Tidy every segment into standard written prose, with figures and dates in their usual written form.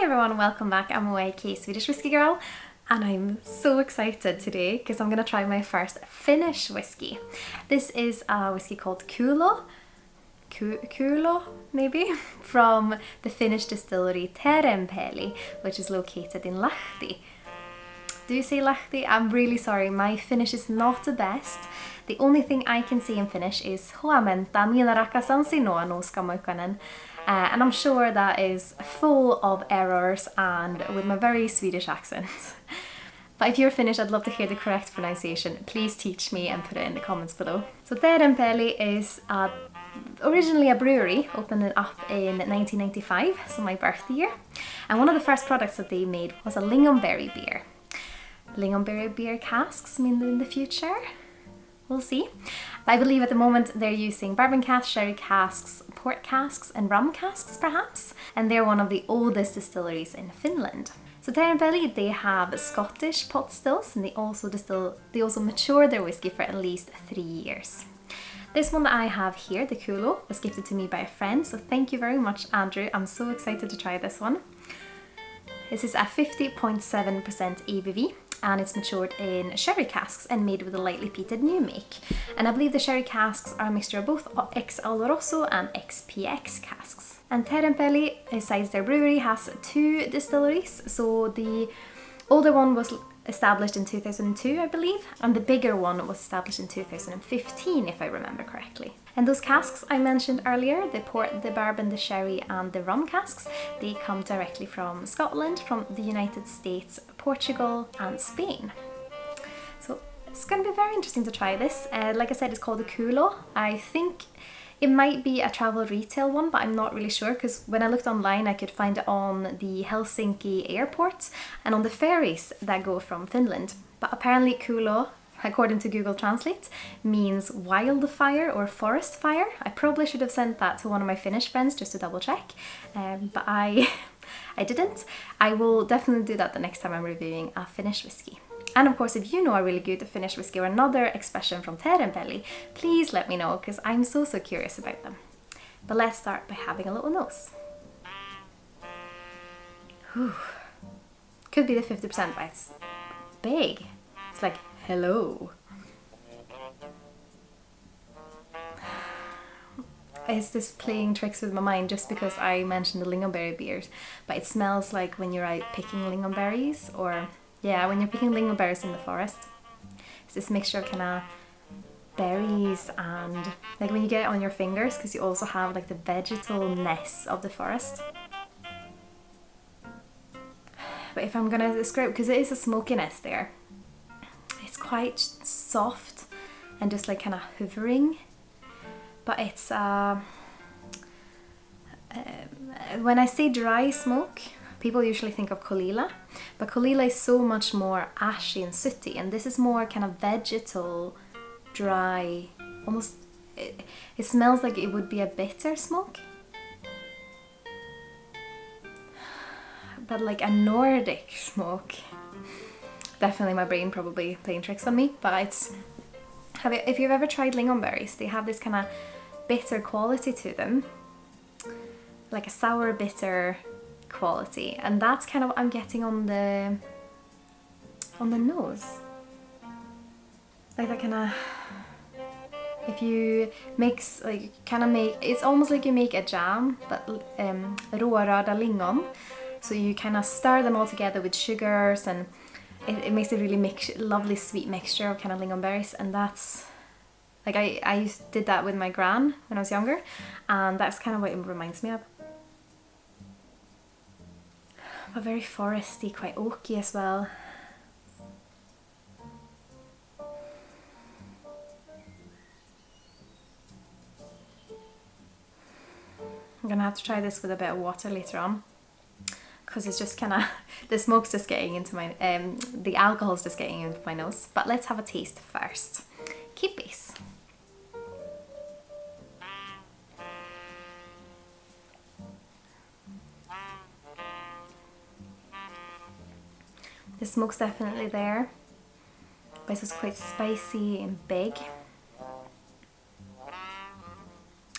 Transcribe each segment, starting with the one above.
Hi everyone, welcome back. I'm YK Swedish Whiskey Girl and I'm so excited today because I'm going to try my first Finnish whiskey. This is a whiskey called Kulo maybe, from the Finnish distillery Teerenpeli, which is located in Lahti. Do you say Lahti? I'm really sorry, my Finnish is not the best. The only thing I can say in Finnish is huomenta, minä rakastan sinua, Nuuska Moikkanen. And I'm sure that is full of errors and with my very Swedish accent. But if you're Finnish, I'd love to hear the correct pronunciation. Please teach me and put it in the comments below. So Teerenpeli is originally a brewery, opened up in 1995, so my birth year. And one of the first products that they made was a lingonberry beer. Lingonberry beer casks, maybe in the future. We'll see. But I believe at the moment they're using bourbon casks, sherry casks, port casks and rum casks perhaps. And they're one of the oldest distilleries in Finland. So Teerenpeli, they have Scottish pot stills and they also mature their whiskey for at least 3 years. This one that I have here, the Kulo, was gifted to me by a friend. So thank you very much, Andrew. I'm so excited to try this one. This is a 50.7% ABV. And it's matured in sherry casks and made with a lightly peated new make. And I believe the sherry casks are a mixture of both Ex Oloroso and XPX casks. And Teerenpeli, besides their brewery, has 2 distilleries. So the older one was established in 2002, I believe, and the bigger one was established in 2015, if I remember correctly. And those casks I mentioned earlier, the port, the bourbon, the sherry and the rum casks, they come directly from Scotland, from the United States, Portugal and Spain. So it's going to be very interesting to try this. Like I said, it's called the Kulo. I think it might be a travel retail one, but I'm not really sure because when I looked online I could find it on the Helsinki airport and on the ferries that go from Finland. But apparently Kulo, according to Google Translate, means wildfire or forest fire. I probably should have sent that to one of my Finnish friends just to double check, but I didn't. I will definitely do that the next time I'm reviewing a Finnish whiskey. And of course, if you know a really good Finnish whiskey or another expression from Teerenpeli, please let me know because I'm so curious about them. But let's start by having a little nose. Whew. Could be the 50%, but it's big. It's like, hello. Is this playing tricks with my mind just because I mentioned the lingonberry beers? But it smells like when you're out picking lingonberries, or yeah, when you're picking lingonberries in the forest. It's this mixture of kind of berries and like when you get it on your fingers, because you also have like the vegetalness of the forest. But if I'm gonna describe, because it is a smokiness there, it's quite soft and just like kind of hovering. But it's when I say dry smoke, people usually think of Kolila, but Kolila is so much more ashy and sooty, and this is more kind of vegetal, dry, almost, it smells like it would be a bitter smoke. But like a Nordic smoke. Definitely my brain probably playing tricks on me, but it's, if you've ever tried lingonberries, they have this kind of bitter quality to them. Like a sour bitter quality, and that's kind of what I'm getting on the nose. Like that kind of, if you mix, like kind of make, it's almost like you make a jam, but rårörda lingon. So you kind of stir them all together with sugars, and it makes a really lovely sweet mixture of kind of lingonberries, and that's like I did that with my gran when I was younger, and that's kind of what it reminds me of. But very foresty, quite oaky as well. I'm gonna have to try this with a bit of water later on, because it's just kind of, the smoke's just getting into my, the alcohol's just getting into my nose. But let's have a taste first. Keep base. The smoke's definitely there, but it's just quite spicy and big.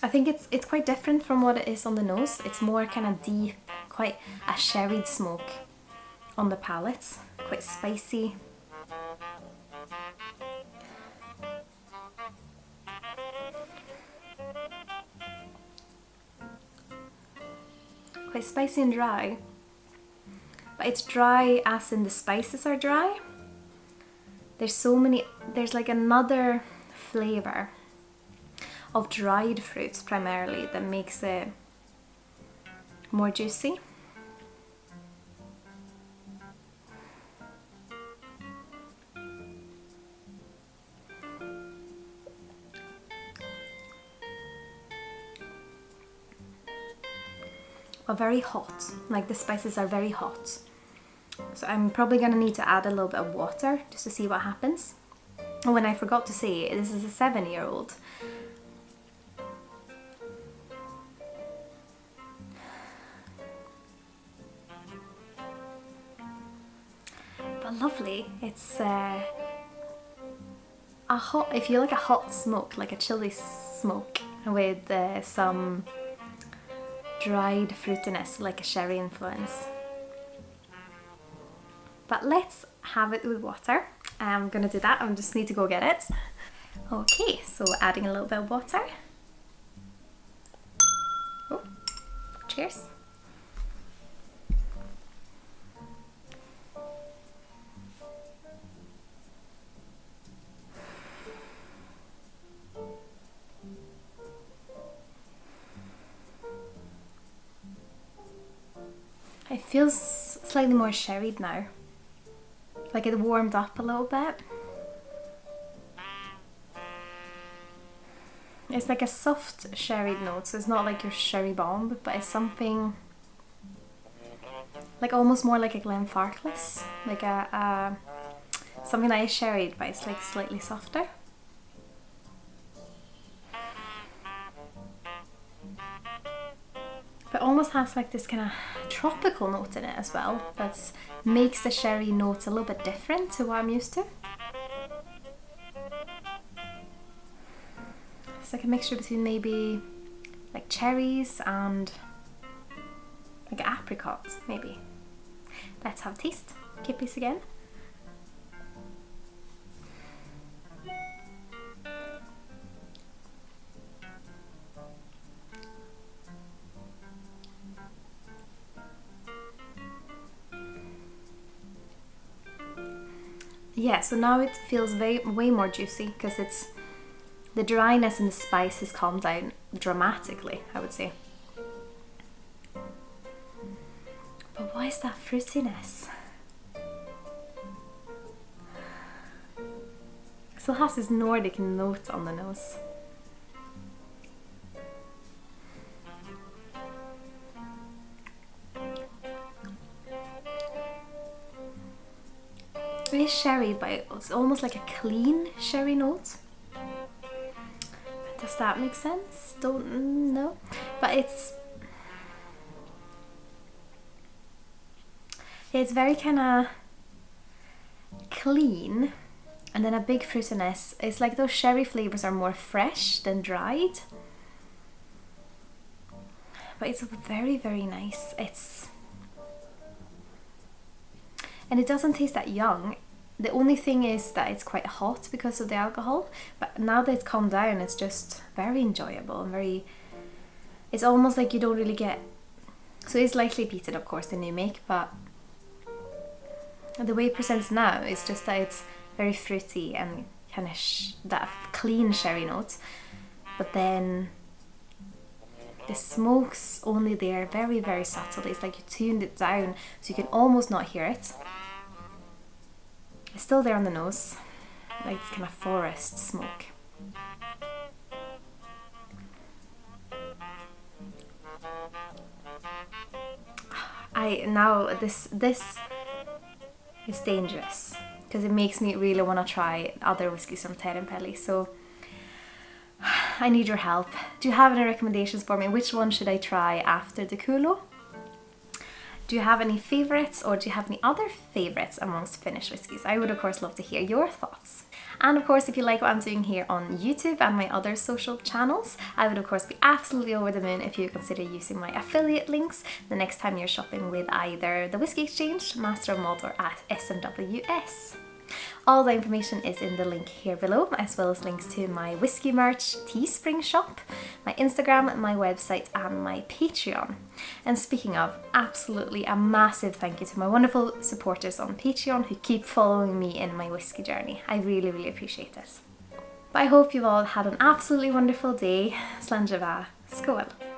I think it's quite different from what it is on the nose. It's more kind of deep quite a sherried smoke on the palate, quite spicy. Quite spicy and dry, but it's dry as in the spices are dry. There's like another flavour of dried fruits primarily that makes it more juicy. But very hot, like the spices are very hot. So I'm probably gonna need to add a little bit of water just to see what happens. Oh, and I forgot to say, this is a 7-year-old. But lovely. It's a hot, if you like a hot smoke, like a chili smoke with some dried fruitiness, like a sherry influence. But let's have it with water. I'm gonna do that, I just need to go get it. Okay, so adding a little bit of water. Oh, cheers. It feels slightly more sherried now. Like it warmed up a little bit. It's like a soft sherried note, so it's not like your sherry bomb, but it's something like almost more like a Glenfarclas, like a something that is sherried, but it's like slightly softer. But almost has like this kind of tropical note in it as well. That makes the sherry note a little bit different to what I'm used to. It's like a mixture between maybe like cherries and like apricots, maybe. Let's have a taste. Kippies again. Yeah, so now it feels way more juicy because it's the dryness and the spice has calmed down dramatically, I would say. But why is that fruitiness? It still has this Nordic note on the nose. It is sherry, but it's almost like a clean sherry note. Does that make sense? Don't know. But it's very kind of clean, and then a big fruitiness. It's like those sherry flavors are more fresh than dried. But it's very, very nice. And it doesn't taste that young. The only thing is that it's quite hot because of the alcohol, but now that it's calmed down, it's just very enjoyable and it's almost like you don't really get, so it's lightly peated of course, the new make, but the way it presents now is just that it's very fruity and kind of that clean sherry notes, but then the smoke's only there very, very subtly. It's like you tuned it down so you can almost not hear it. It's still there on the nose, like this kind of forest smoke. This is dangerous because it makes me really want to try other whiskies from Teerenpeli. So I need your help. Do you have any recommendations for me? Which one should I try after the Kulo? Do you have any favourites, or do you have any other favourites amongst Finnish whiskies? I would of course love to hear your thoughts. And of course, if you like what I'm doing here on YouTube and my other social channels, I would of course be absolutely over the moon if you consider using my affiliate links the next time you're shopping with either the Whisky Exchange, Master of Malt, or at SMWS. All the information is in the link here below, as well as links to my whiskey merch Teespring shop, my Instagram, my website, and my Patreon. And speaking of, absolutely a massive thank you to my wonderful supporters on Patreon who keep following me in my whiskey journey. I really, really appreciate it. But I hope you've all had an absolutely wonderful day. Slán. Skål!